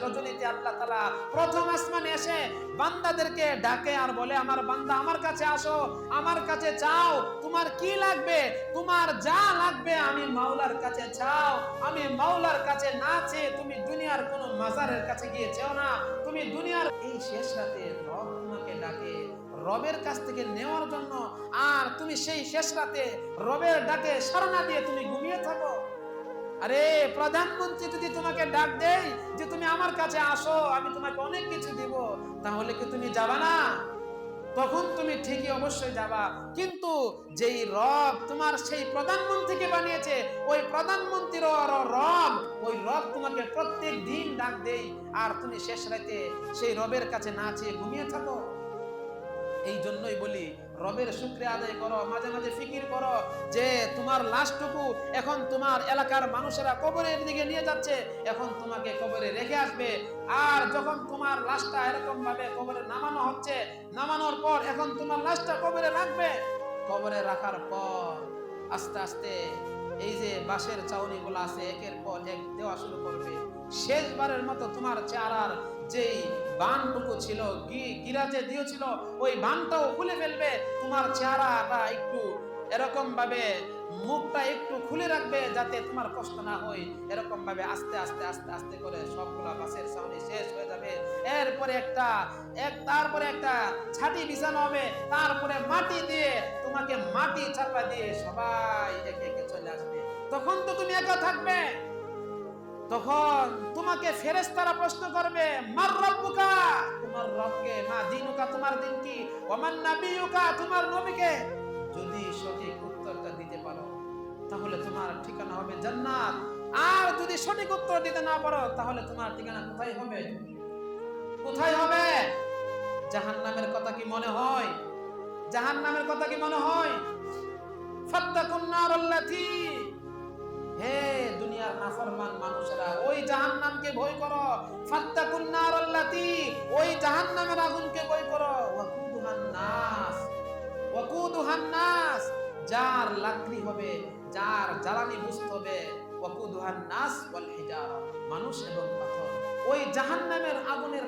রজনীতে আল্লাহ তাআলা প্রথম আসমানে এসে বান্দাদেরকে ডাকে আর বলে, আমার বান্দা আমার কাছে আসো, আমার কাছে চাও, তোমার কি লাগবে, তোমার যা লাগবে আমি মাওলার কাছে চাও। আমি মাওলার কাছে না চেয়ে তুমি দুনিয়ার কোনো মাজারের কাছে গিয়ে চেও না। তুমি দুনিয়ার এই শেষ রাতে রব তোমাকে ডাকে রবের কাছ থেকে নেওয়ার জন্য, আর তুমি সেই শেষ রাতে রবের ডাকে সাড়া না দিয়ে তুমি ঘুমিয়ে থাকো। আরে প্রধানমন্ত্রী যদি তোমাকে ডাক দেয় যে তুমি আমার কাছে আসো, আমি তোমাকে অনেক কিছু দিব, তাহলে কি তুমি যাবা না? তখন তুমি ঠিকই অবশ্যই যাবা। কিন্তু যেই রব তোমার সেই প্রধানমন্ত্রীকে বানিয়েছে, ওই প্রধানমন্ত্রীর রব, ওই রব তোমাকে প্রত্যেক দিন ডাক দেয়, আর তুমি শেষ রাতে সেই রবের কাছে না চেয়ে ঘুমিয়ে থাকো। এই জন্যই বলি রবের শুকরিয়া আদায় করো, মাঝে মাঝে ফিকির করো যে তোমার লাশটুকু এখন তোমার এলাকার মানুষেরা কবরের দিকে নিয়ে যাচ্ছে, এখন তোমাকে কবরে রেখে আসবে। আর যখন তোমার লাশটা এরকম ভাবে কবরে নামানো হচ্ছে, নামানোর পর এখন তোমার লাশটা কবরে রাখবে। কবরে রাখার পর আস্তে আস্তে এই যে বাঁশের চাউনিগুলো আছে একের পর এক দেওয়া শুরু করবে। শেষবারের মতো তোমার চেহারার যেই বানটুকু ছিল, গিরাজে দিয়েছিল, ওই বানটাও খুলে ফেলবে। তোমার চেহারাটা একটু এরকম ভাবে মুখটা একটু খুলে রাখবে যাতে তোমার কষ্ট না হয়। এরকম ভাবে আস্তে আস্তে আস্তে আস্তে করে সবগুলা বাসের ছাউনি শেষ হয়ে যাবে। এরপরে তারপরে একটা ছাটি বিছানো হবে, তারপরে মাটি দিয়ে তোমাকে মাটি চাপা দিয়ে সবাই একে একে চলে আসবে। তখন তো তুমি একা থাকবে। তখন তোমাকে ফেরেশতারা প্রশ্ন করবে, মার রব্বুকা, তোমার রবকে, মা দিনুকা, তোমার দিন কি, ওমান নাবিয়ুকা, তোমার নবীকে। যদি সঠিক উত্তরটা দিতে পারো তাহলে তোমার ঠিকানা হবে জান্নাত, আর যদি সঠিক উত্তর দিতে না পারো তাহলে তোমার ঠিকানা কোথায় হবে? কোথায় হবে? জাহান্নামের কথা কি মনে হয়? জাহান্নামের কথা কি মনে হয়? ফাত্তাকুন নারাল্লাতী, হে দুনিয়ার নাফরমান মানুষেরা, ওই জাহান্নামকে ভয় করো। ফাত্তাকুন নারাল্লাতী, ওই জাহান্নামের আগুনকে ভয় করো। ওয়াকুদুহান নাস, যার লাকড়ি হবে, যার জ্বালানি বস্তু হবে, ওয়াকুদুহান নাস ওয়াল হিজারা, মানুষ এবং পাথর। ওই জাহান্নামের আগুনের